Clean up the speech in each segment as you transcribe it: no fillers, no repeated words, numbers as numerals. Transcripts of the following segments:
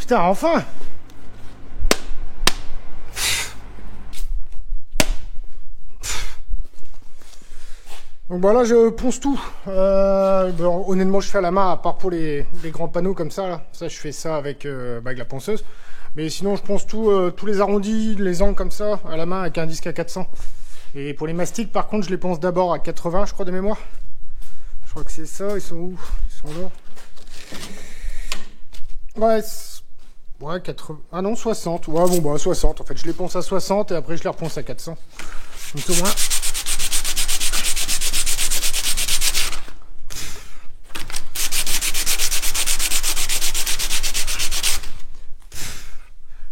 Putain, enfin! Donc voilà, je ponce tout. Bon, honnêtement, je fais à la main, à part pour les grands panneaux comme ça. Là. Ça, je fais ça avec la ponceuse. Mais sinon, je ponce tout, tous les arrondis, les angles comme ça, à la main avec un disque à 400. Et pour les mastiques, par contre, je les ponce d'abord à 80, je crois, de mémoire. Je crois que c'est ça. Ils sont où? Ils sont là. Ouais, 80. Ah non, 60. Ouais, bon, bah 60. En fait, je les ponce à 60 et après, je les reponce à 400. Donc, au moins.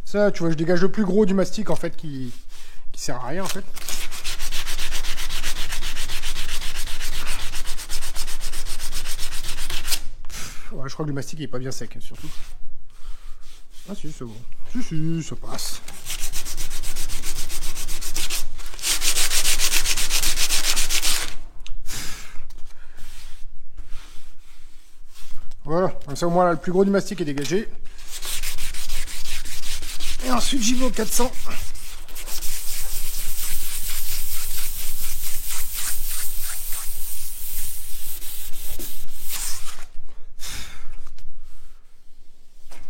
Ça, tu vois, je dégage le plus gros du mastic en fait qui sert à rien en fait. Ouais, je crois que le mastic il est pas bien sec surtout. Ah si, c'est bon. Si, ça passe. Voilà, comme ça au moins là, le plus gros du mastic est dégagé. Et ensuite j'y vais au 400.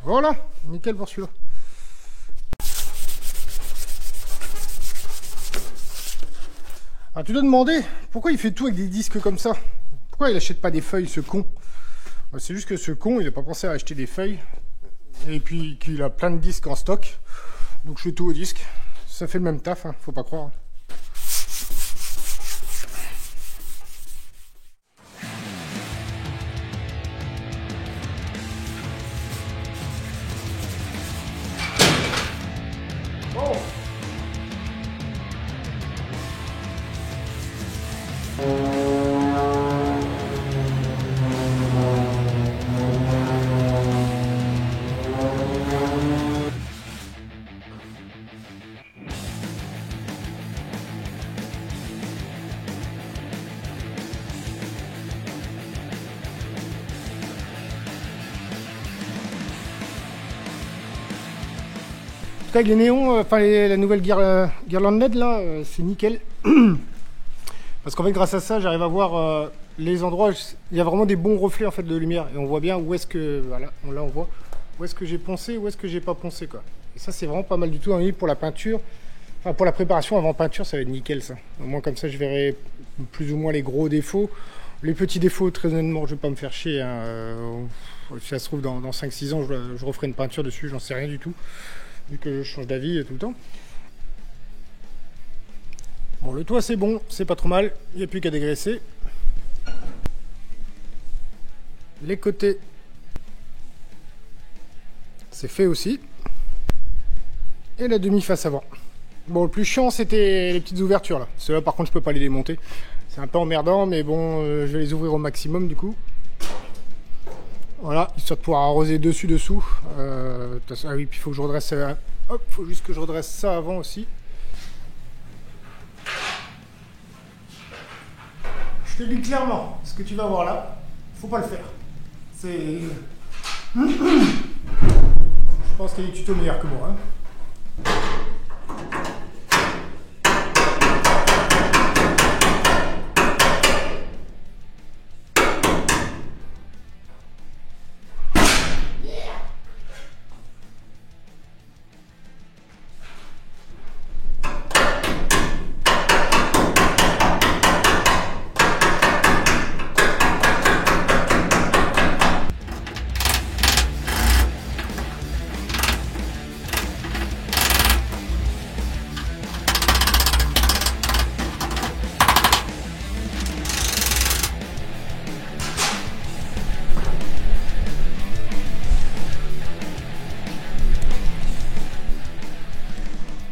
Voilà, nickel pour celui-là. Alors tu dois demander pourquoi il fait tout avec des disques comme ça. Pourquoi il achète pas des feuilles, ce con? C'est juste que ce con, il n'a pas pensé à acheter des feuilles. Et puis qu'il a plein de disques en stock. Donc je fais tout au disque. Ça fait le même taf, hein, faut pas croire. Bon. Avec les néons, enfin la nouvelle guirlande LED là, c'est nickel. Parce qu'en fait grâce à ça j'arrive à voir les endroits, il y a vraiment des bons reflets en fait de lumière et on voit bien où est-ce que, voilà, là on voit où est-ce que j'ai poncé, où est-ce que j'ai pas poncé quoi. Et ça c'est vraiment pas mal du tout, pour la peinture, enfin pour la préparation avant peinture ça va être nickel ça. Au moins comme ça je verrai plus ou moins les gros défauts. Les petits défauts très honnêtement je vais pas me faire chier, hein. Si ça se trouve dans 5-6 ans je referai une peinture dessus, j'en sais rien du tout. Vu que je change d'avis tout le temps. Bon, le toit c'est bon, c'est pas trop mal, il n'y a plus qu'à dégraisser. Les côtés, c'est fait aussi. Et la demi-face avant. Bon, le plus chiant c'était les petites ouvertures là. Ceux-là par contre je peux pas les démonter. C'est un peu emmerdant, mais bon, je vais les ouvrir au maximum du coup. Voilà, histoire de pouvoir arroser dessus-dessous. Ah oui, puis il faut que je redresse. Hop, faut juste que je redresse ça avant aussi. Je te dis clairement, ce que tu vas voir là, faut pas le faire. C'est. Je pense qu'il y a des tutos meilleurs que moi. Hein.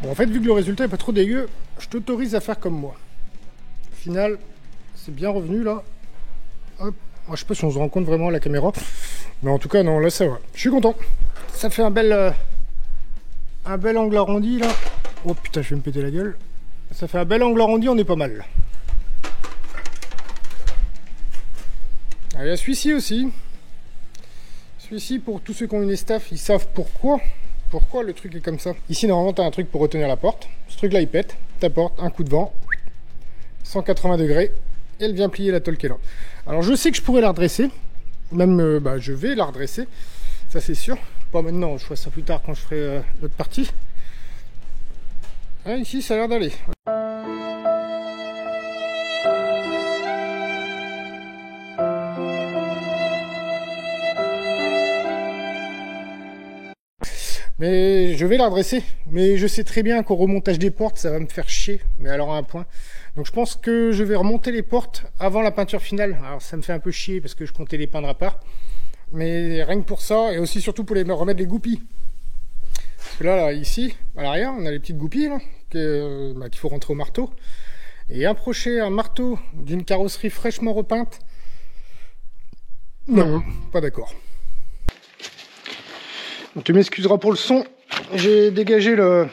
Bon, en fait, vu que le résultat est pas trop dégueu, je t'autorise à faire comme moi. Au final, c'est bien revenu là. Hop. Moi, je sais pas si on se rend compte vraiment à la caméra. Mais en tout cas, non, là ça va. Je suis content. Ça fait un bel angle arrondi là. Oh putain, je vais me péter la gueule. Ça fait un bel angle arrondi, on est pas mal. Ah, il y a celui-ci aussi. Ici, pour tous ceux qui ont une Estaf, ils savent pourquoi le truc est comme ça. Ici, normalement, tu as un truc pour retenir la porte. Ce truc-là, il pète. Ta porte, un coup de vent, 180 degrés, et elle vient plier la tôle qui est là. Alors, je sais que je pourrais la redresser. Même, je vais la redresser. Ça, c'est sûr. Pas maintenant, je ferai ça plus tard quand je ferai l'autre partie. Ah, ici, ça a l'air d'aller. Mais je vais la redresser. Mais je sais très bien qu'au remontage des portes, ça va me faire chier. Mais alors à un point. Donc je pense que je vais remonter les portes avant la peinture finale. Alors ça me fait un peu chier parce que je comptais les peindre à part. Mais rien que pour ça, et aussi surtout pour les remettre les goupilles. Parce que là ici, à l'arrière, on a les petites goupilles là, qu'il faut rentrer au marteau. Et approcher un marteau d'une carrosserie fraîchement repeinte, non, pas d'accord. Tu m'excuseras pour le son, j'ai dégagé ce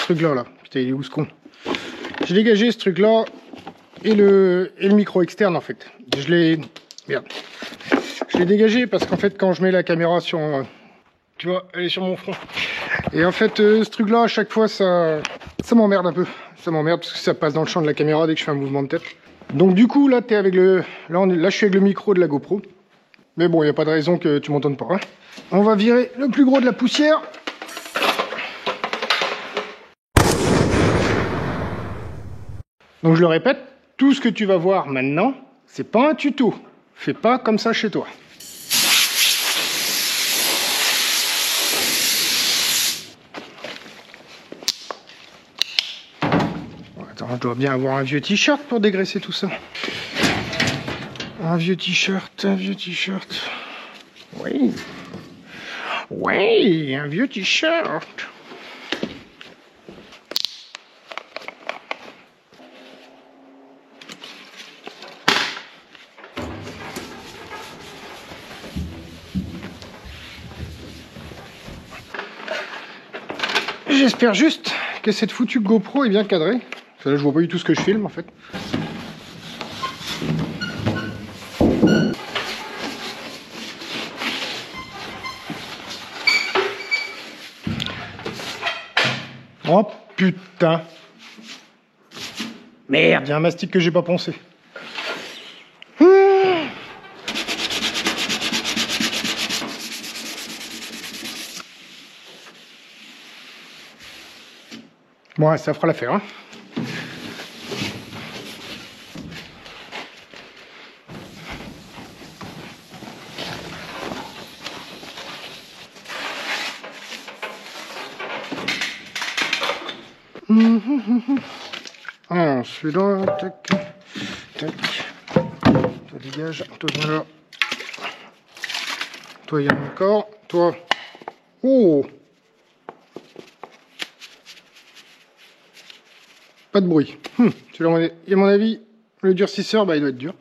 truc là. Putain, il est où ce con? J'ai dégagé ce truc là et le micro externe en fait. Je l'ai dégagé parce qu'en fait quand je mets la caméra sur, tu vois, elle est sur mon front. Et en fait ce truc là à chaque fois ça m'emmerde un peu. Ça m'emmerde parce que ça passe dans le champ de la caméra dès que je fais un mouvement de tête. Donc du coup là t'es avec là je suis avec le micro de la GoPro. Mais bon, il n'y a pas de raison que tu m'entendes pas. Hein. On va virer le plus gros de la poussière. Donc je le répète, tout ce que tu vas voir maintenant, c'est pas un tuto. Fais pas comme ça chez toi. Attends, je dois bien avoir un vieux t-shirt pour dégraisser tout ça. Un vieux t-shirt, un vieux t-shirt. Oui. Oui, un vieux t-shirt. J'espère juste que cette foutue GoPro est bien cadrée. Parce que là, je vois pas du tout ce que je filme en fait. Oh putain. Merde, il y a un mastic que j'ai pas poncé. Bon, ça fera l'affaire. Hein. Alors, celui-là, tac, tac. Toi, dégage. Toi, viens là. Toi, il y en a encore. Toi. Oh! Pas de bruit. À mon avis, le durcisseur, il doit être dur.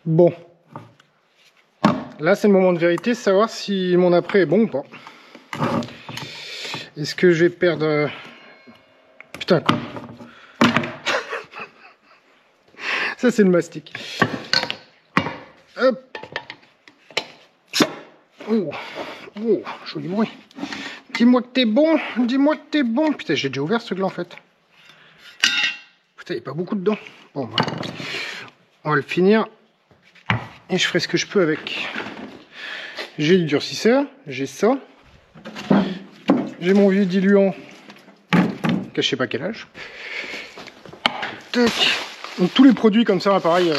Bon. Là, c'est le moment de vérité, savoir si mon après est bon ou pas. Est-ce que je vais perdre... Putain, quoi. Ça, c'est le mastic. Hop. Oh. Oh, joli bruit. Dis-moi que t'es bon. Dis-moi que t'es bon. Putain, j'ai déjà ouvert ce truc-là, en fait. Putain, il n'y a pas beaucoup dedans. Bon, bah. On va le finir. Et je ferai ce que je peux avec. J'ai du durcisseur. J'ai ça. J'ai mon vieux diluant. Que je sais pas quel âge. Tac. Donc tous les produits comme ça, pareil.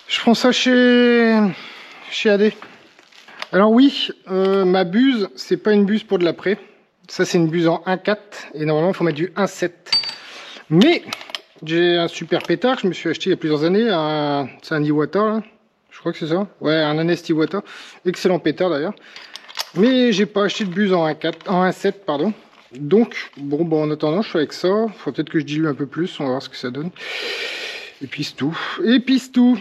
Je prends ça chez AD. Alors oui, ma buse, c'est pas une buse pour de l'après. Ça c'est une buse en 1.4 et normalement il faut mettre du 1.7. Mais j'ai un super pétard que je me suis acheté il y a plusieurs années. C'est un Iwata, là. Je crois que c'est ça. Ouais, un Honest Iwata. Excellent pétard d'ailleurs. Mais j'ai pas acheté de buse en 1.7, pardon. Donc, bon, en attendant, je suis avec ça. Faut peut-être que je dilue un peu plus, on va voir ce que ça donne. Et puis c'est tout. Et puis c'est tout.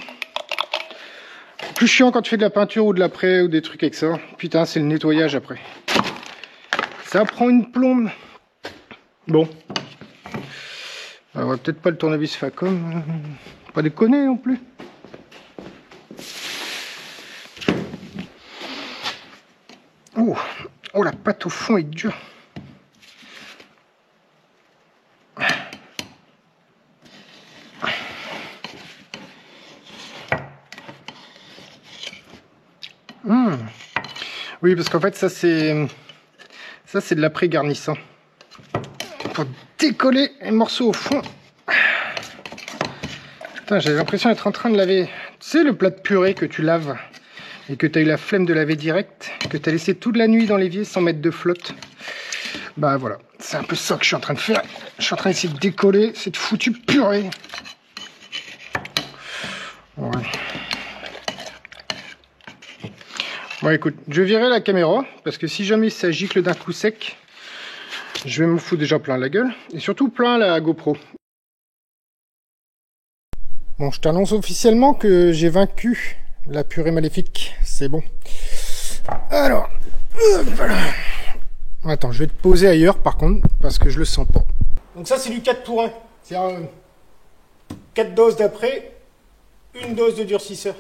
Plus chiant quand tu fais de la peinture ou de l'après ou des trucs avec ça. Putain, c'est le nettoyage après. Ça prend une plombe. Bon. Alors, peut-être pas le tournevis Facom. Pas déconner non plus. pâte au fond est dure. Oui, parce qu'en fait, ça c'est de l'après-garnissant. Pour décoller les morceaux au fond. Putain, j'avais l'impression d'être en train de laver. Tu sais, le plat de purée que tu laves et que tu as eu la flemme de laver direct, que tu as laissé toute la nuit dans l'évier sans mettre de flotte. Bah voilà, c'est un peu ça que je suis en train de faire. Je suis en train d'essayer de décoller cette foutue purée. Ouais. Bon, écoute, je virerai la caméra parce que si jamais ça gicle d'un coup sec, je vais m'en foutre déjà plein la gueule et surtout plein la GoPro. Bon, je t'annonce officiellement que j'ai vaincu la purée maléfique. C'est bon. Alors, voilà. Attends, je vais te poser ailleurs par contre, parce que je le sens pas. Donc ça, c'est du 4 pour 1. C'est-à-dire 4 doses d'après, une dose de durcisseur.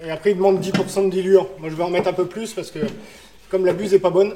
Et après, il demande 10% de diluant. Moi, je vais en mettre un peu plus parce que comme la buse est pas bonne.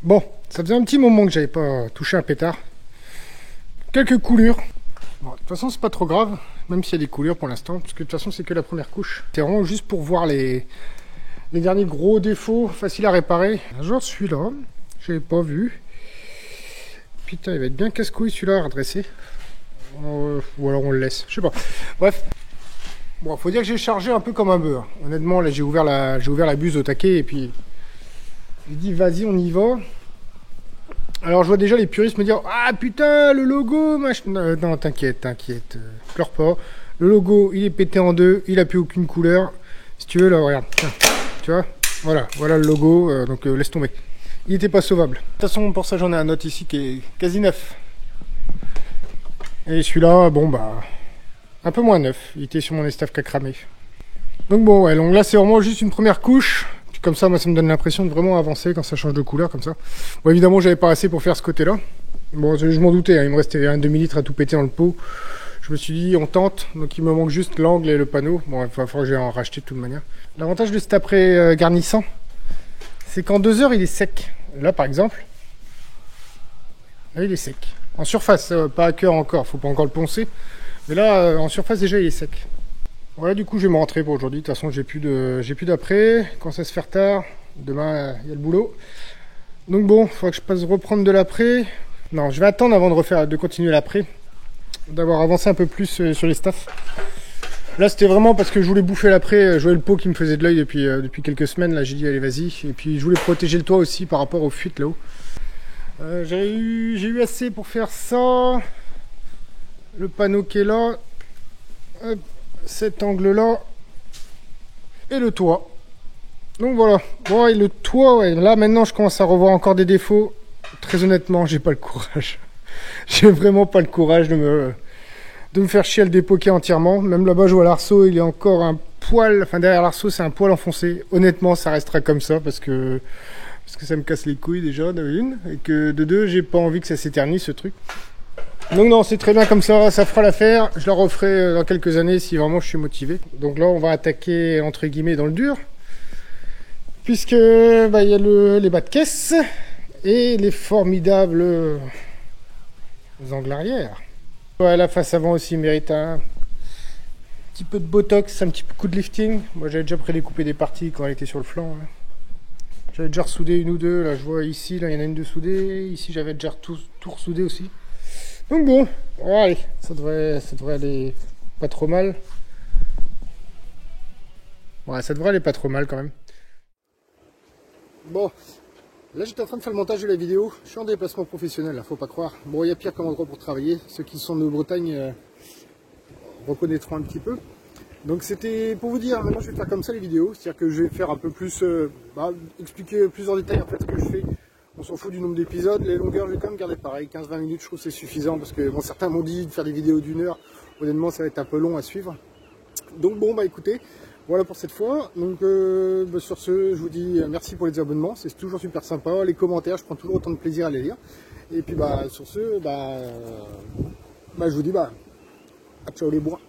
Bon, ça faisait un petit moment que j'avais pas touché un pétard. Quelques coulures. Bon, de toute façon, c'est pas trop grave, même s'il y a des coulures pour l'instant, parce que de toute façon, c'est que la première couche. C'est vraiment juste pour voir les derniers gros défauts faciles à réparer. Genre celui-là, j'avais pas vu. Putain, il va être bien casse-couille celui-là à redresser. Ou alors on le laisse, je sais pas. Bref. Bon, faut dire que j'ai chargé un peu comme un beurre. Honnêtement, là, j'ai ouvert la buse au taquet et puis j'ai dit vas-y, on y va. Alors je vois déjà les puristes me dire ah putain le logo machin. Non t'inquiète, pleure pas. Le logo il est pété en deux, il a plus aucune couleur. Si tu veux là regarde, tiens, tu vois, voilà le logo, donc laisse tomber. Il était pas sauvable. De toute façon pour ça j'en ai un autre ici qui est quasi neuf. Et celui-là bon bah un peu moins neuf, il était sur mon estaf qui a cramé. Donc bon ouais, donc là c'est vraiment juste une première couche. Comme ça, moi, ça me donne l'impression de vraiment avancer quand ça change de couleur, comme ça. Bon, évidemment, j'avais pas assez pour faire ce côté-là. Bon, je m'en doutais, hein, il me restait un demi-litre à tout péter dans le pot. Je me suis dit, on tente. Donc, il me manque juste l'angle et le panneau. Bon, il va falloir que j'aille en racheter de toute manière. L'avantage de cet après garnissant, c'est qu'en 2 heures, il est sec. Là, par exemple, là, il est sec. En surface, pas à cœur encore, faut pas encore le poncer. Mais là, en surface, déjà, il est sec. Voilà, du coup, je vais me rentrer pour aujourd'hui. De toute façon, j'ai plus d'après. Quand ça se fait tard, demain, il y a le boulot. Donc bon, il faudra que je passe reprendre de l'après. Non, je vais attendre avant de continuer l'après. D'avoir avancé un peu plus sur les staffs. Là, c'était vraiment parce que je voulais bouffer l'après. Je voyais le pot qui me faisait de l'œil depuis quelques semaines. Là, j'ai dit, allez, vas-y. Et puis, je voulais protéger le toit aussi par rapport aux fuites là-haut. J'ai eu assez pour faire ça. Le panneau qui est là. Hop. Cet angle là et le toit. Donc voilà. Bon, et le toit, ouais, là maintenant je commence à revoir encore des défauts. Très honnêtement, j'ai pas le courage. J'ai vraiment pas le courage de me faire chier à le dépoquer entièrement. Même là-bas, je vois l'arceau, il est encore un poil. Enfin, derrière l'arceau, c'est un poil enfoncé. Honnêtement, ça restera comme ça parce que ça me casse les couilles déjà de une, et que de deux, j'ai pas envie que ça s'éternise ce truc. Donc non, c'est très bien comme ça fera l'affaire. Je la referai dans quelques années si vraiment je suis motivé. Donc là, on va attaquer entre guillemets dans le dur. Puisque bah, y a les bas de caisse et les formidables angles arrière. Ouais, la face avant aussi mérite un petit peu de botox, un petit coup de lifting. Moi j'avais déjà prédécoupé des parties quand elle était sur le flanc. Hein. J'avais déjà ressoudé une ou deux. Là je vois ici, là il y en a une de soudée. Ici j'avais déjà tout ressoudé aussi. Donc bon, ouais, ça devrait aller pas trop mal. Ouais, ça devrait aller pas trop mal quand même. Bon, là j'étais en train de faire le montage de la vidéo. Je suis en déplacement professionnel, là, faut pas croire. Bon, il y a pire comme endroit pour travailler. Ceux qui sont de Bretagne reconnaîtront un petit peu. Donc c'était pour vous dire, maintenant je vais faire comme ça les vidéos. C'est-à-dire que je vais faire un peu plus, expliquer plus en détail en fait ce que je fais. On s'en fout du nombre d'épisodes. Les longueurs, je vais quand même garder pareil. 15-20 minutes, je trouve que c'est suffisant. Parce que bon, certains m'ont dit de faire des vidéos d'1 heure. Honnêtement, ça va être un peu long à suivre. Donc bon, bah écoutez, voilà pour cette fois. Donc sur ce, je vous dis merci pour les abonnements. C'est toujours super sympa. Les commentaires, je prends toujours autant de plaisir à les lire. Et puis sur ce, je vous dis à ciao les bois.